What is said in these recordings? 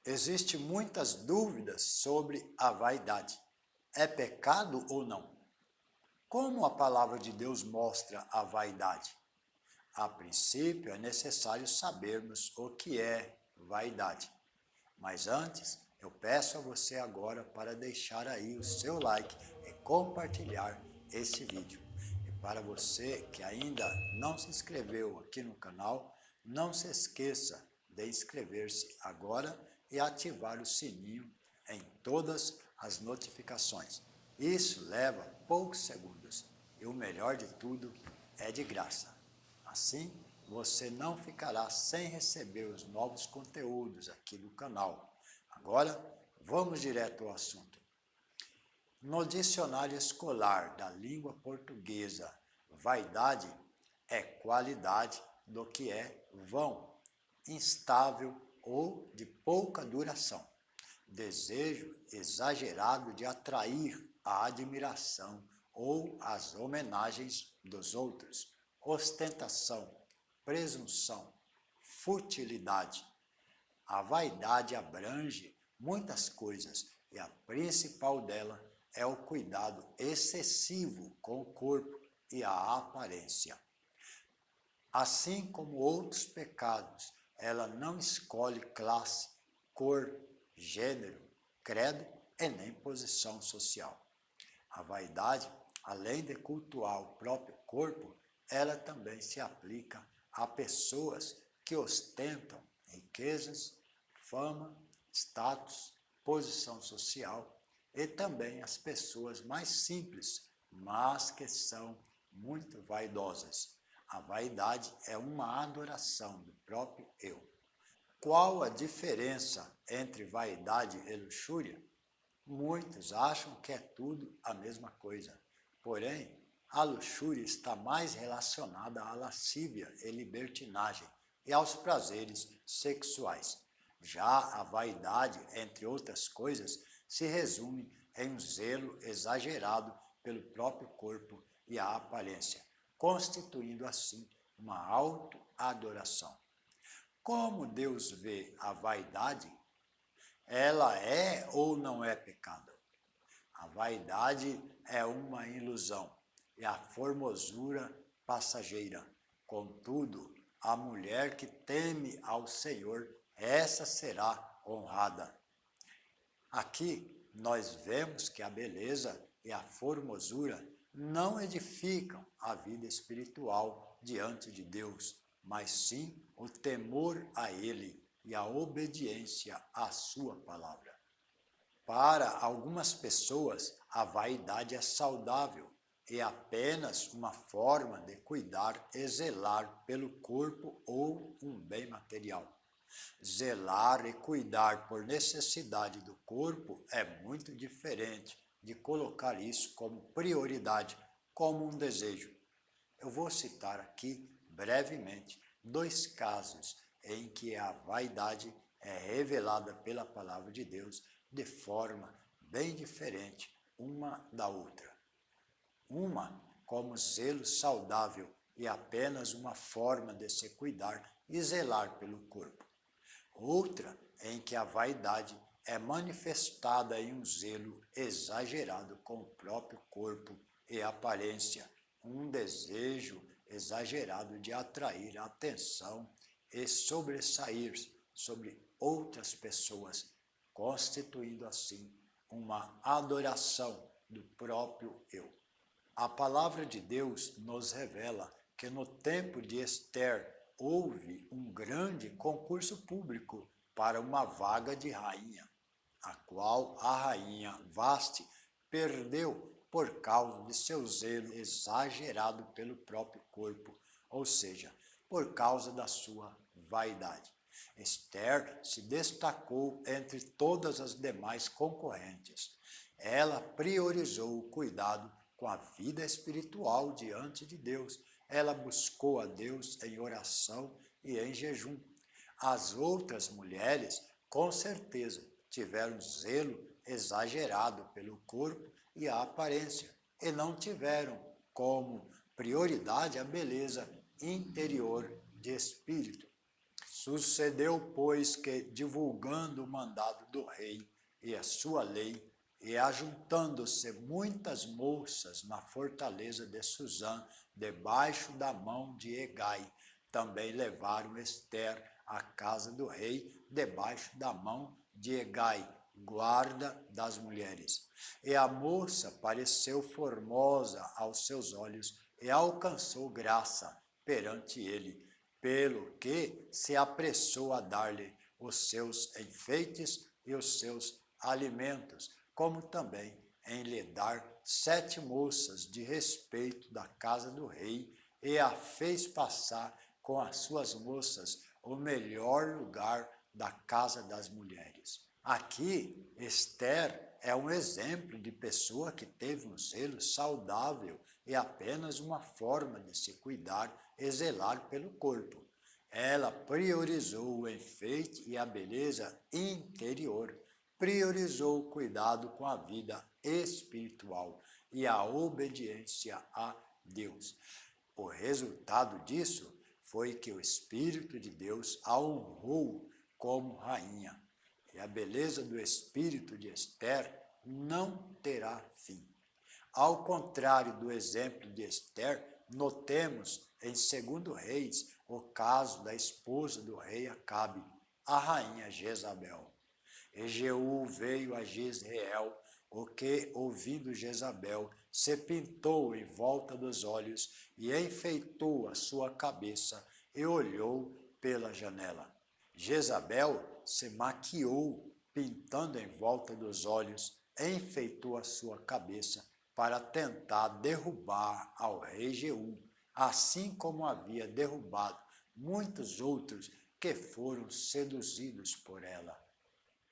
Existem muitas dúvidas sobre a vaidade. É pecado ou não? Como a palavra de Deus mostra a vaidade? A princípio, é necessário sabermos o que é vaidade. Mas antes, eu peço a você agora para deixar aí o seu like e compartilhar esse vídeo. E para você que ainda não se inscreveu aqui no canal, não se esqueça de inscrever-se agora e ativar o sininho em todas as notificações. Isso leva poucos segundos e o melhor de tudo é de graça. Assim, você não ficará sem receber os novos conteúdos aqui do canal. Agora, vamos direto ao assunto. No dicionário escolar da língua portuguesa, vaidade é qualidade do que é vão, instável ou de pouca duração. Desejo exagerado de atrair a admiração ou as homenagens dos outros. Ostentação, presunção, futilidade. A vaidade abrange muitas coisas e a principal dela é o cuidado excessivo com o corpo e a aparência. Assim como outros pecados, ela não escolhe classe, cor, gênero, credo e nem posição social. A vaidade, além de cultuar o próprio corpo, ela também se aplica a pessoas que ostentam riquezas, fama, status, posição social e também as pessoas mais simples, mas que são muito vaidosas. A vaidade é uma adoração do próprio eu. Qual a diferença entre vaidade e luxúria? Muitos acham que é tudo a mesma coisa. Porém, a luxúria está mais relacionada à lascívia e libertinagem e aos prazeres sexuais. Já a vaidade, entre outras coisas, se resume em um zelo exagerado pelo próprio corpo e a aparência, constituindo assim uma autoadoração. Como Deus vê a vaidade? Ela é ou não é pecado? A vaidade é uma ilusão e a formosura passageira. Contudo, a mulher que teme ao Senhor, essa será honrada. Aqui nós vemos que a beleza e a formosura não edificam a vida espiritual diante de Deus, mas sim o temor a Ele e a obediência à sua palavra. Para algumas pessoas, a vaidade é saudável e apenas uma forma de cuidar e zelar pelo corpo ou um bem material. Zelar e cuidar por necessidade do corpo é muito diferente de colocar isso como prioridade, como um desejo. Eu vou citar aqui brevemente 2 casos em que a vaidade é revelada pela palavra de Deus de forma bem diferente uma da outra. Uma como zelo saudável e apenas uma forma de se cuidar e zelar pelo corpo. Outra em que a vaidade é manifestada em um zelo exagerado com o próprio corpo e aparência, um desejo exagerado de atrair a atenção e sobressair sobre outras pessoas, constituindo assim uma adoração do próprio eu. A palavra de Deus nos revela que no tempo de Ester houve um grande concurso público para uma vaga de rainha, a qual a rainha Vaste perdeu por causa de seu zelo exagerado pelo próprio corpo, ou seja, por causa da sua vaidade. Esther se destacou entre todas as demais concorrentes. Ela priorizou o cuidado com a vida espiritual diante de Deus. Ela buscou a Deus em oração e em jejum. As outras mulheres, com certeza, tiveram zelo exagerado pelo corpo e a aparência, e não tiveram como prioridade a beleza interior de espírito. Sucedeu, pois, que, divulgando o mandado do rei e a sua lei, e ajuntando-se muitas moças na fortaleza de Suzã, debaixo da mão de Hegai, também levaram Ester à casa do rei, debaixo da mão de Hegai, guarda das mulheres. E a moça pareceu formosa aos seus olhos e alcançou graça perante ele, pelo que se apressou a dar-lhe os seus enfeites e os seus alimentos, como também em lhe dar 7 moças de respeito da casa do rei, e a fez passar com as suas moças o melhor lugar da casa das mulheres. Aqui, Ester é um exemplo de pessoa que teve um zelo saudável e apenas uma forma de se cuidar e zelar pelo corpo. Ela priorizou o enfeite e a beleza interior, priorizou o cuidado com a vida espiritual e a obediência a Deus. O resultado disso foi que o Espírito de Deus a honrou como rainha. E a beleza do espírito de Ester não terá fim. Ao contrário do exemplo de Ester, notemos em 2 Reis o caso da esposa do rei Acabe, a rainha Jezabel. E Jeú veio a Jezreel, o que, ouvindo Jezabel, se pintou em volta dos olhos e enfeitou a sua cabeça e olhou pela janela. Jezabel se maquiou, pintando em volta dos olhos, enfeitou a sua cabeça para tentar derrubar ao rei Jeú, assim como havia derrubado muitos outros que foram seduzidos por ela.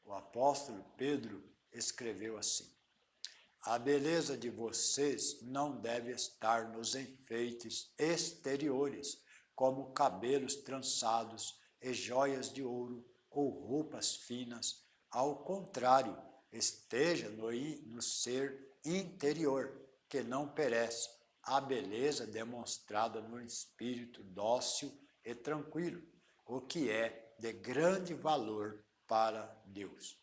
O apóstolo Pedro escreveu assim: a beleza de vocês não deve estar nos enfeites exteriores, como cabelos trançados e joias de ouro ou roupas finas. Ao contrário, esteja no ser interior, que não perece, a beleza demonstrada no espírito dócil e tranquilo, o que é de grande valor para Deus.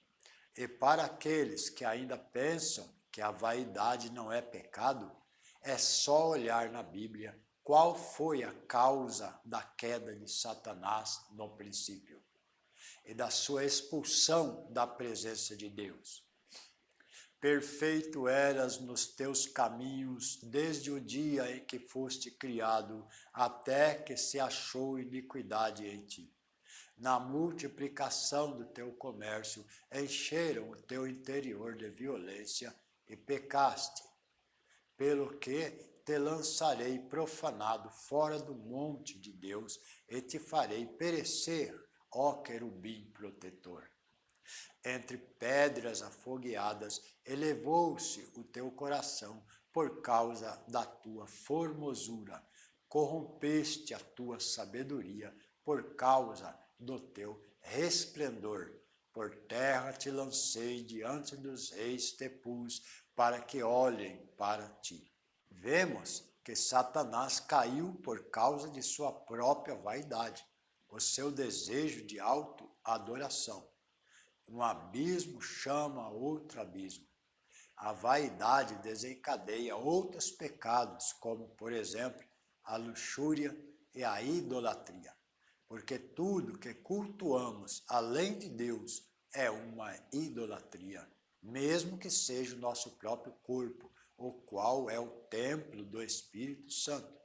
E para aqueles que ainda pensam que a vaidade não é pecado, é só olhar na Bíblia qual foi a causa da queda de Satanás no princípio e da sua expulsão da presença de Deus. Perfeito eras nos teus caminhos desde o dia em que foste criado, até que se achou iniquidade em ti. Na multiplicação do teu comércio, encheram o teu interior de violência e pecaste, pelo que te lançarei profanado fora do monte de Deus e te farei perecer, ó querubim protetor. Entre pedras afogueadas elevou-se o teu coração por causa da tua formosura. Corrompeste a tua sabedoria por causa do teu resplendor. Por terra te lancei, diante dos reis te pus, para que olhem para ti. Vemos que Satanás caiu por causa de sua própria vaidade, o seu desejo de auto-adoração. Um abismo chama outro abismo. A vaidade desencadeia outros pecados, como, por exemplo, a luxúria e a idolatria. Porque tudo que cultuamos além de Deus é uma idolatria, mesmo que seja o nosso próprio corpo, o qual é o templo do Espírito Santo.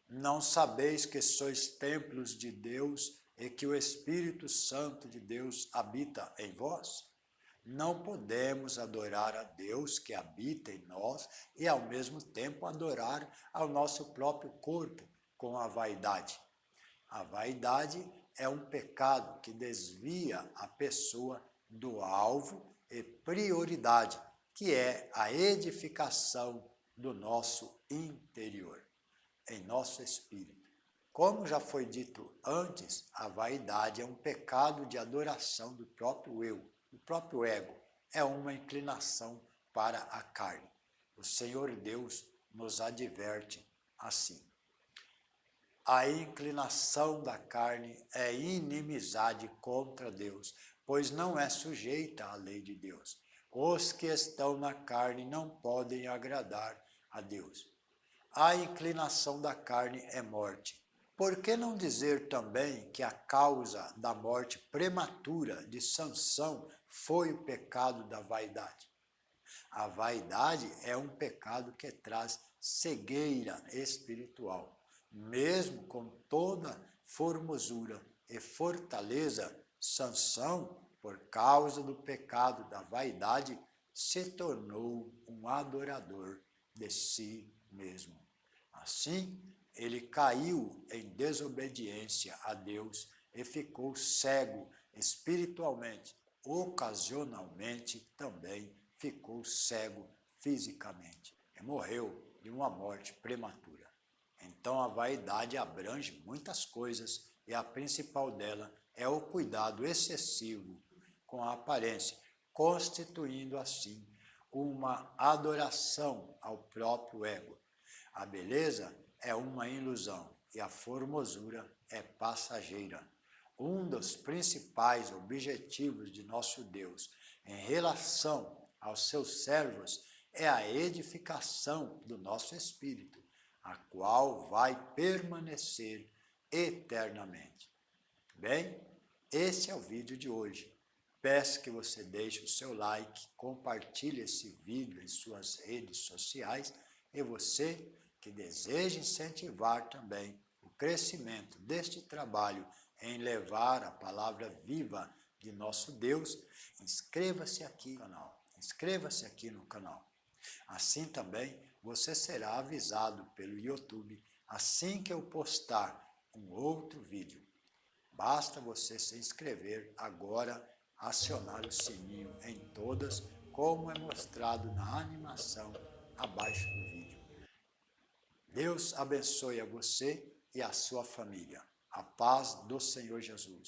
Não sabeis que sois templos de Deus e que o Espírito Santo de Deus habita em vós? Não podemos adorar a Deus que habita em nós e, ao mesmo tempo, adorar ao nosso próprio corpo com a vaidade. A vaidade é um pecado que desvia a pessoa do alvo e prioridade, que é a edificação do nosso interior, em nosso espírito. Como já foi dito antes, a vaidade é um pecado de adoração do próprio eu, do próprio ego. É uma inclinação para a carne. O Senhor Deus nos adverte assim. A inclinação da carne é inimizade contra Deus, pois não é sujeita à lei de Deus. Os que estão na carne não podem agradar a Deus. A inclinação da carne é morte. Por que não dizer também que a causa da morte prematura de Sansão foi o pecado da vaidade? A vaidade é um pecado que traz cegueira espiritual. Mesmo com toda formosura e fortaleza, Sansão, por causa do pecado da vaidade, se tornou um adorador de si mesmo. Assim, ele caiu em desobediência a Deus e ficou cego espiritualmente. Ocasionalmente também ficou cego fisicamente e morreu de uma morte prematura. Então a vaidade abrange muitas coisas e a principal dela é o cuidado excessivo com a aparência, constituindo assim uma adoração ao próprio ego. A beleza é uma ilusão e a formosura é passageira. Um dos principais objetivos de nosso Deus em relação aos seus servos é a edificação do nosso espírito, a qual vai permanecer eternamente. Bem, esse é o vídeo de hoje. Peço que você deixe o seu like, compartilhe esse vídeo em suas redes sociais e você que deseja incentivar também o crescimento deste trabalho em levar a palavra viva de nosso Deus, inscreva-se aqui no canal. Inscreva-se aqui no canal. Assim também você será avisado pelo YouTube assim que eu postar um outro vídeo. Basta você se inscrever agora, acionar o sininho em todas, como é mostrado na animação abaixo do vídeo. Deus abençoe a você e a sua família. A paz do Senhor Jesus.